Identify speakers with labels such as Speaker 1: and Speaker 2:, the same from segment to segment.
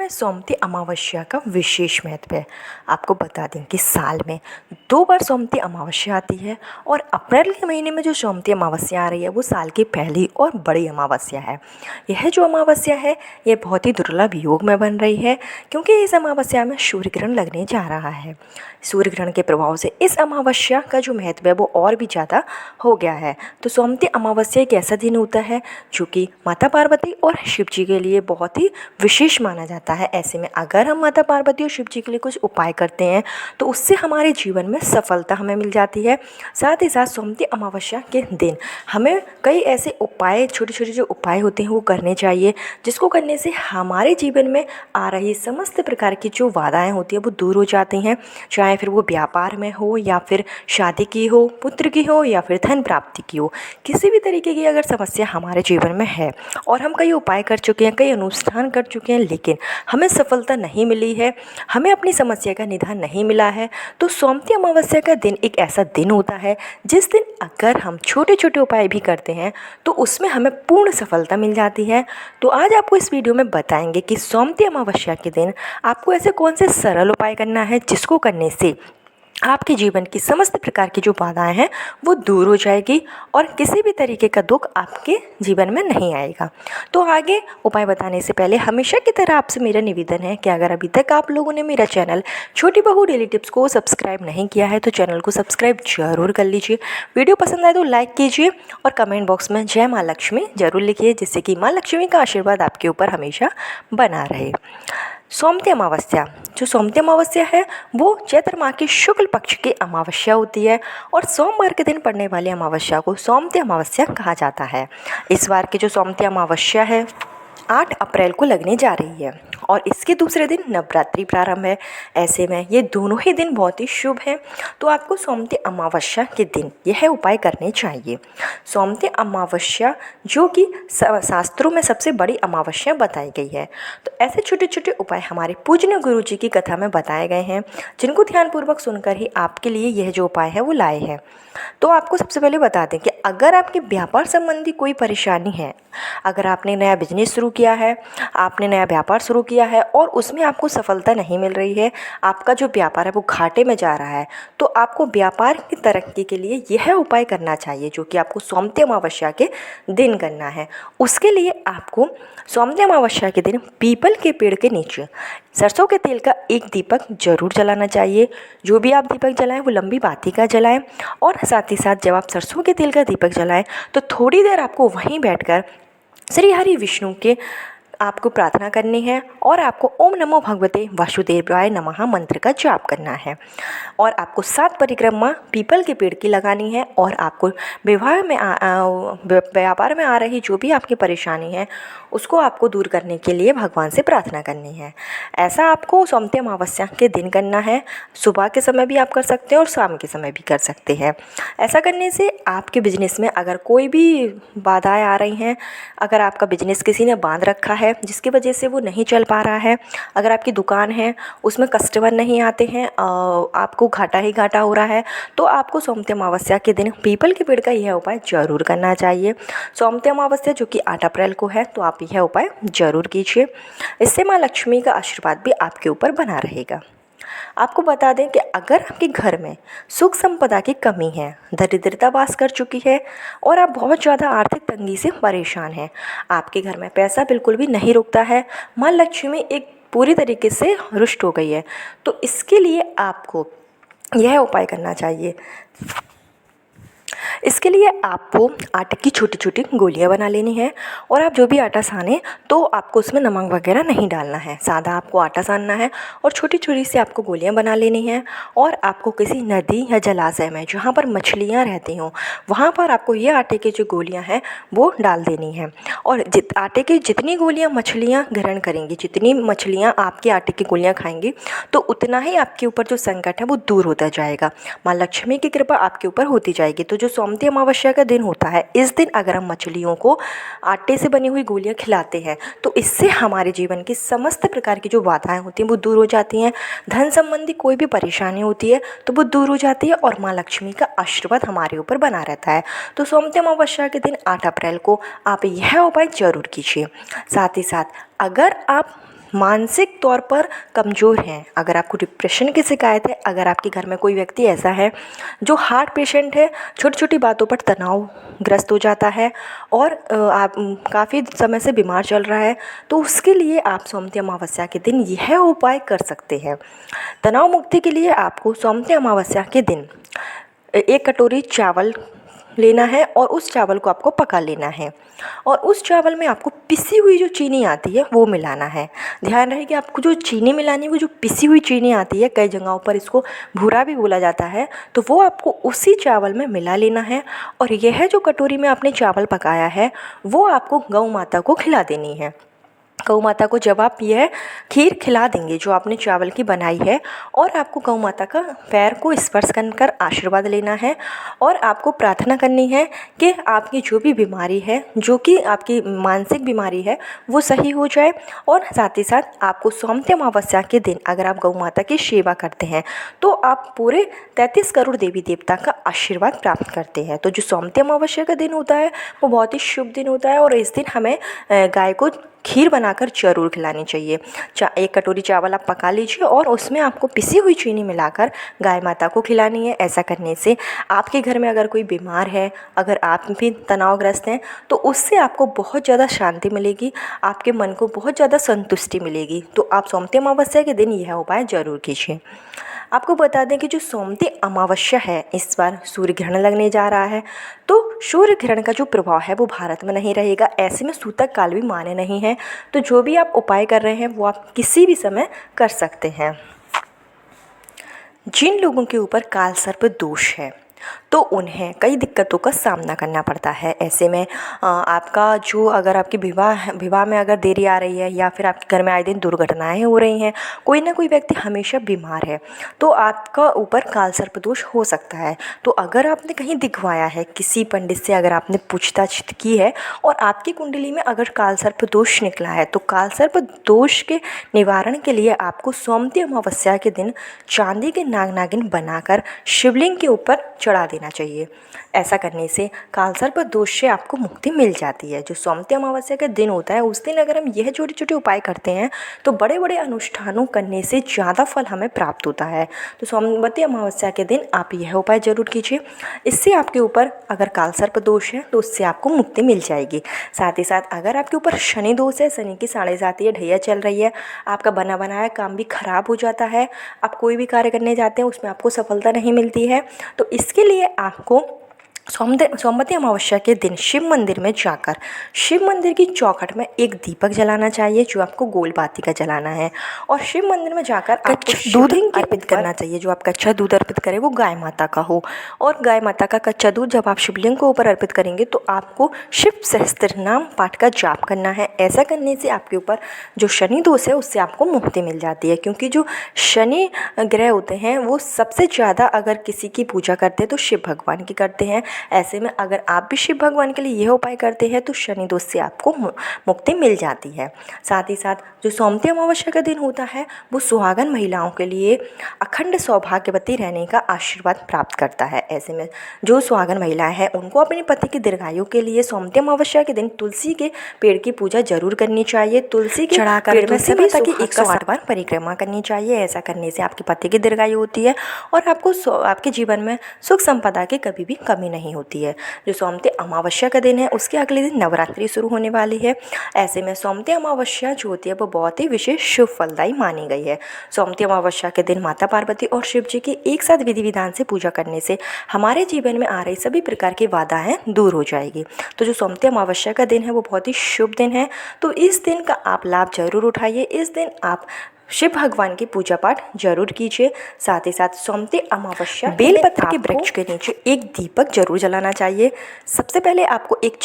Speaker 1: में सोमवती अमावस्या का विशेष महत्व है। आपको बता दें कि साल में 2 बार सोमवती अमावस्या आती है और अप्रैल के महीने में जो सोमवती अमावस्या आ रही है वो साल की पहली और बड़ी अमावस्या है। यह जो अमावस्या है ये बहुत ही दुर्लभ योग में बन रही है क्योंकि इस अमावस्या में सूर्य ग्रहण लगने जा रहा है। सूर्य ग्रहण के प्रभाव से इस अमावस्या का जो महत्व है वो और भी ज़्यादा हो गया है। तो सोमवती अमावस्या एक ऐसा दिन होता है जो कि माता पार्वती और शिव जी के लिए बहुत ही विशेष माना जाता है। ऐसे में अगर हम माता पार्वती और शिव जी के लिए कुछ उपाय करते हैं तो उससे हमारे जीवन में सफलता हमें मिल जाती है। साथ ही साथ सोमवती अमावस्या के दिन हमें कई ऐसे उपाय, छोटे छोटे जो उपाय होते हैं वो करने चाहिए, जिसको करने से हमारे जीवन में आ रही समस्त प्रकार की जो बाधाएं होती हैं वो दूर हो जाती हैं। चाहे फिर वो व्यापार में हो या फिर शादी की हो, पुत्र की हो या फिर धन प्राप्ति की हो, किसी भी तरीके की अगर समस्या हमारे जीवन में है और हम कई उपाय कर चुके हैं, कई अनुष्ठान कर चुके हैं, लेकिन हमें सफलता नहीं मिली है, हमें अपनी समस्या का निदान नहीं मिला है, तो सोमवती अमावस्या का दिन एक ऐसा दिन होता है जिस दिन अगर हम छोटे छोटे उपाय भी करते हैं तो उसमें हमें पूर्ण सफलता मिल जाती है। तो आज आपको इस वीडियो में बताएंगे कि सोमवती अमावस्या के दिन आपको ऐसे कौन से सरल उपाय करना है जिसको करने से आपके जीवन की समस्त प्रकार की जो बाधाएं हैं वो दूर हो जाएगी और किसी भी तरीके का दुख आपके जीवन में नहीं आएगा। तो आगे उपाय बताने से पहले हमेशा की तरह आपसे मेरा निवेदन है कि अगर अभी तक आप लोगों ने मेरा चैनल छोटी बहू डेली टिप्स को सब्सक्राइब नहीं किया है तो चैनल को सब्सक्राइब जरूर कर लीजिए। वीडियो पसंद आए तो लाइक कीजिए और कमेंट बॉक्स में जय माँ लक्ष्मी जरूर लिखिए, जिससे कि माँ लक्ष्मी का आशीर्वाद आपके ऊपर हमेशा बना रहे। सोमवती अमावस्या, जो सोमवती अमावस्या है वो चैत्र माह की शुक्ल पक्ष की अमावस्या होती है और सोमवार के दिन पड़ने वाली अमावस्या को सोमवती अमावस्या कहा जाता है। इस बार की जो सोमवती अमावस्या है 8 अप्रैल को लगने जा रही है और इसके दूसरे दिन नवरात्रि प्रारंभ है। ऐसे में ये दोनों ही दिन बहुत ही शुभ हैं, तो आपको सोमवती अमावस्या के दिन यह उपाय करने चाहिए। सोमवती अमावस्या जो कि शास्त्रों में सबसे बड़ी अमावस्या बताई गई है, तो ऐसे छोटे छोटे उपाय हमारे पूजनीय गुरु जी की कथा में बताए गए हैं, जिनको ध्यानपूर्वक सुनकर ही आपके लिए यह जो उपाय है वो लाए हैं। तो आपको सबसे पहले बता दें कि अगर आपके व्यापार संबंधी कोई परेशानी है, अगर आपने नया बिजनेस शुरू किया है, आपने नया व्यापार शुरू किया है और उसमें आपको सफलता नहीं मिल रही है, आपका जो व्यापार है वो घाटे में जा रहा है, तो आपको व्यापार की तरक्की के लिए यह उपाय करना चाहिए जो कि आपको सोमवती अमावस्या के दिन करना है। उसके लिए आपको सोमवती अमावस्या के दिन पीपल के पेड़ के नीचे सरसों के तेल का एक दीपक जरूर जलाना चाहिए। जो भी आप दीपक जलाएं वो लंबी बाती का जलाएं और साथ ही साथ जब आप सरसों के तेल का दीपक जलाएं तो थोड़ी देर आपको वहीं बैठकर श्री हरि विष्णु के आपको प्रार्थना करनी है और आपको ओम नमो भगवते वासुदेवाय नमः मंत्र का जाप करना है और आपको 7 परिक्रमा पीपल के पेड़ की लगानी है और आपको व्यापार में आ रही जो भी आपकी परेशानी है उसको आपको दूर करने के लिए भगवान से प्रार्थना करनी है। ऐसा आपको सोमवती अमावस्या के दिन करना है। सुबह के समय भी आप कर सकते हैं और शाम के समय भी कर सकते हैं। ऐसा करने से आपके बिजनेस में अगर कोई भी बाधाएं आ रही हैं, अगर आपका बिजनेस किसी ने बांध रखा है जिसकी वजह से वो नहीं चल पा रहा है, अगर आपकी दुकान है उसमें कस्टमर नहीं आते हैं, आपको घाटा ही घाटा हो रहा है, तो आपको सोमवती अमावस्या के दिन पीपल के पेड़ का यह उपाय जरूर करना चाहिए। सोमवती अमावस्या जो कि 8 अप्रैल को है, तो आप यह उपाय जरूर कीजिए। इससे माँ लक्ष्मी का आशीर्वाद भी आपके ऊपर बना रहेगा। आपको बता दें कि अगर आपके घर में सुख संपदा की कमी है, दरिद्रता वास कर चुकी है और आप बहुत ज़्यादा आर्थिक तंगी से परेशान हैं, आपके घर में पैसा बिल्कुल भी नहीं रुकता है, माँ लक्ष्मी एक पूरी तरीके से रुष्ट हो गई है, तो इसके लिए आपको यह उपाय करना चाहिए। इसके लिए आपको आटे की छोटी छोटी गोलियां बना लेनी है और आप जो भी आटा सानें तो आपको उसमें नमक वगैरह नहीं डालना है, सादा आपको आटा सानना है और छोटी छोटी सी आपको गोलियां बना लेनी है और आपको किसी नदी या जलाशय में जहाँ पर मछलियाँ रहती हों वहाँ पर आपको ये आटे की जो गोलियाँ हैं वो डाल देनी है और आटे की जितनी गोलियाँ मछलियाँ ग्रहण करेंगी, जितनी मछलियाँ आपके आटे की गोलियाँ खाएंगी, तो उतना ही आपके ऊपर जो संकट है वो दूर होता जाएगा। माँ लक्ष्मी की कृपा आपके ऊपर होती जाएगी। तो जो सोमवती अमावस्या का दिन होता है, इस दिन अगर हम मछलियों को आटे से बनी हुई गोलियां खिलाते हैं तो इससे हमारे जीवन की समस्त प्रकार की जो बाधाएं होती हैं वो दूर हो जाती हैं। धन संबंधी कोई भी परेशानी होती है तो वो दूर हो जाती है और माँ लक्ष्मी का आशीर्वाद हमारे ऊपर बना रहता है। तो सोमवती अमावस्या के दिन 8 अप्रैल को आप यह उपाय जरूर कीजिए। साथ ही साथ अगर आप मानसिक तौर पर कमज़ोर हैं, अगर आपको डिप्रेशन की शिकायत है, अगर आपके घर में कोई व्यक्ति ऐसा है जो हार्ट पेशेंट है, छोटी छोटी बातों पर तनावग्रस्त हो जाता है और आप काफ़ी समय से बीमार चल रहा है, तो उसके लिए आप सोमवती अमावस्या के दिन यह उपाय कर सकते हैं। तनाव मुक्ति के लिए आपको सोमवती अमावस्या के दिन 1 कटोरी चावल लेना है और उस चावल को आपको पका लेना है और उस चावल में आपको पिसी हुई जो चीनी आती है वो मिलाना है। ध्यान रहे कि आपको जो चीनी मिलानी है वो जो पिसी हुई चीनी आती है, कई जगहों पर इसको भूरा भी बोला जाता है, तो वो आपको उसी चावल में मिला लेना है और यह जो कटोरी में आपने चावल पकाया है वो आपको गौ माता को खिला देनी है। गौ माता को जब आप यह खीर खिला देंगे जो आपने चावल की बनाई है, और आपको गौ माता का पैर को स्पर्श कर आशीर्वाद लेना है और आपको प्रार्थना करनी है कि आपकी जो भी बीमारी है, जो कि आपकी मानसिक बीमारी है, वो सही हो जाए। और साथ ही साथ आपको सोमवती अमावस्या के दिन अगर आप गौ माता की सेवा करते हैं तो आप पूरे 33 करोड़ देवी देवता का आशीर्वाद प्राप्त करते हैं। तो जो सोमवती अमावस्या का दिन होता है वो बहुत ही शुभ दिन होता है और इस दिन हमें गाय को खीर बनाकर ज़रूर खिलानी चाहिए। 1 कटोरी चावल आप पका लीजिए और उसमें आपको पिसी हुई चीनी मिलाकर गाय माता को खिलानी है। ऐसा करने से आपके घर में अगर कोई बीमार है, अगर आप भी तनावग्रस्त हैं, तो उससे आपको बहुत ज़्यादा शांति मिलेगी, आपके मन को बहुत ज़्यादा संतुष्टि मिलेगी। तो आप सोमवती अमावस्या के दिन यह उपाय ज़रूर कीजिए। आपको बता दें कि जो सोमवती अमावस्या है, इस बार सूर्य ग्रहण लगने जा रहा है, तो सूर्य ग्रहण का जो प्रभाव है वो भारत में नहीं रहेगा। ऐसे में सूतक काल भी मान्य नहीं है, तो जो भी आप उपाय कर रहे हैं वो आप किसी भी समय कर सकते हैं। जिन लोगों के ऊपर काल सर्प दोष है तो उन्हें कई दिक्कतों का सामना करना पड़ता है। ऐसे में आपका जो अगर आपकी विवाह में अगर देरी आ रही है या फिर आपके घर में आए दिन दुर्घटनाएं हो रही हैं, कोई ना कोई व्यक्ति हमेशा बीमार है, तो आपका ऊपर काल सर्प दोष हो सकता है। तो अगर आपने कहीं दिखवाया है, किसी पंडित से अगर आपने पूछताछ की है और आपकी कुंडली में अगर काल सर्प दोष निकला है, तो काल सर्प दोष के निवारण के लिए आपको सोमवती अमावस्या के दिन चांदी के नाग नागिन बनाकर शिवलिंग के ऊपर चढ़ा देना चाहिए। ऐसा करने से काल सर्प दोष से आपको मुक्ति मिल जाती है। जो सोमवती अमावस्या का दिन होता है उस दिन अगर हम यह छोटे छोटे उपाय करते हैं तो बड़े बड़े अनुष्ठानों करने से ज़्यादा फल हमें प्राप्त होता है। तो सोमवती अमावस्या के दिन आप यह उपाय ज़रूर कीजिए। इससे आपके ऊपर अगर काल सर्प दोष है तो उससे आपको मुक्ति मिल जाएगी। साथ ही साथ अगर आपके ऊपर शनि दोष है, शनि की 7.5 या ढैया चल रही है, आपका बना बनाया काम भी खराब हो जाता है, आप कोई भी कार्य करने जाते हैं उसमें आपको सफलता नहीं मिलती है, तो इसके लिए आपको सोमवती अमावस्या के दिन शिव मंदिर में जाकर शिव मंदिर की चौखट में एक दीपक जलाना चाहिए, जो आपको गोल बाती का जलाना है। और शिव मंदिर में जाकर आपको दूध अर्पित करना चाहिए। जो आप कच्चा दूध अर्पित करें वो गाय माता का हो, और गाय माता का कच्चा दूध जब आप शिवलिंग को ऊपर अर्पित करेंगे तो आपको शिव सहस्त्र नाम पाठ का जाप करना है। ऐसा करने से आपके ऊपर जो शनि दोष है उससे आपको मुक्ति मिल जाती है, क्योंकि जो शनि ग्रह होते हैं वो सबसे ज़्यादा अगर किसी की पूजा करते हैं तो शिव भगवान की करते हैं। ऐसे में अगर आप भी शिव भगवान के लिए यह उपाय करते हैं तो शनि दोष से आपको मुक्ति मिल जाती है। साथ ही साथ जो सोमवती अमावस्या का दिन होता है वो सुहागन महिलाओं के लिए अखंड सौभाग्यवती रहने का आशीर्वाद प्राप्त करता है। ऐसे में जो सुहागन महिलाएं हैं उनको अपने पति की दीर्घायु के लिए सोमवती अमावस्या के दिन तुलसी के पेड़ की पूजा जरूर करनी चाहिए। तुलसी के चढ़ाकर तुलसी माता की 108 बार परिक्रमा करनी चाहिए। ऐसा करने से आपके पति की दीर्घायु होती है और आपको आपके जीवन में सुख संपदा की कभी भी कमी नहीं होती है। जो सोमवती अमावस्या का दिन है उसके अगले दिन नवरात्रि शुरू होने वाली है। ऐसे में सोमवती अमावस्या जो होती है वो बहुत ही विशेष शुभ फलदायी मानी गई है। सोमवती अमावस्या के दिन माता पार्वती और शिव जी की एक साथ विधि विधान से पूजा करने से हमारे जीवन में आ रही सभी प्रकार की बाधाएं दूर हो जाएगी। तो जो सोमवती अमावस्या का दिन है वो बहुत ही शुभ दिन है, तो इस दिन का आप लाभ जरूर उठाइए। इस दिन आप शिव भगवान की पूजा पाठ जरूर कीजिए। साथ ही साथ सोमवती अमावस्या बेलपत्र के वृक्ष के नीचे एक दीपक जरूर जलाना चाहिए। सबसे पहले आपको एक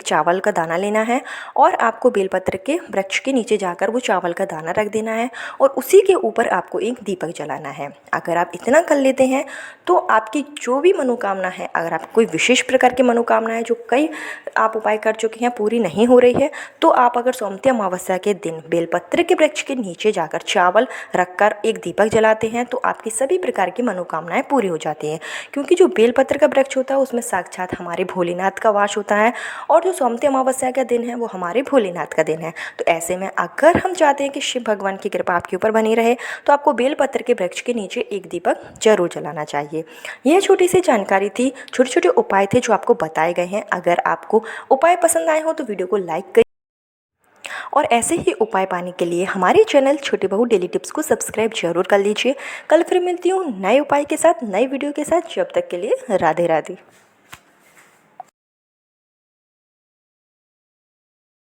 Speaker 1: चावल का दाना लेना है और आपको बेलपत्र के वृक्ष के नीचे जाकर वो चावल का दाना रख देना है और उसी के ऊपर आपको एक दीपक जलाना है। अगर आप इतना कर लेते हैं तो आपकी जो भी मनोकामना है, अगर आपको कोई विशेष प्रकार की मनोकामना है जो कई आप उपाय कर चुके हैं पूरी नहीं हो रही है, तो आप अगर सोमवती अमावस्या के दिन बेलपत्र के वृक्ष वृक्ष के नीचे जाकर चावल रखकर एक दीपक जलाते हैं तो आपकी सभी प्रकार की मनोकामनाएं पूरी हो जाती हैं। क्योंकि जो बेलपत्र का वृक्ष होता है उसमें साक्षात हमारे भोलेनाथ का वास होता है और जो सोमवती अमावस्या का दिन है वो हमारे भोलेनाथ का दिन है। तो ऐसे में अगर हम चाहते हैं कि शिव भगवान की कृपा आपके ऊपर बनी रहे तो आपको बेलपत्र के वृक्ष के नीचे एक दीपक जरूर जलाना चाहिए। यह छोटी सी जानकारी थी, छोटे छोटे उपाय थे जो आपको बताए गए हैं। अगर आपको उपाय पसंद आए हो तो वीडियो को लाइक करिए और ऐसे ही उपाय पाने के लिए हमारे चैनल छोटी बहू डेली टिप्स को सब्सक्राइब जरूर कर लीजिए। कल फिर मिलती हूँ नए उपाय के साथ, नए वीडियो के साथ। जब तक के लिए राधे राधे।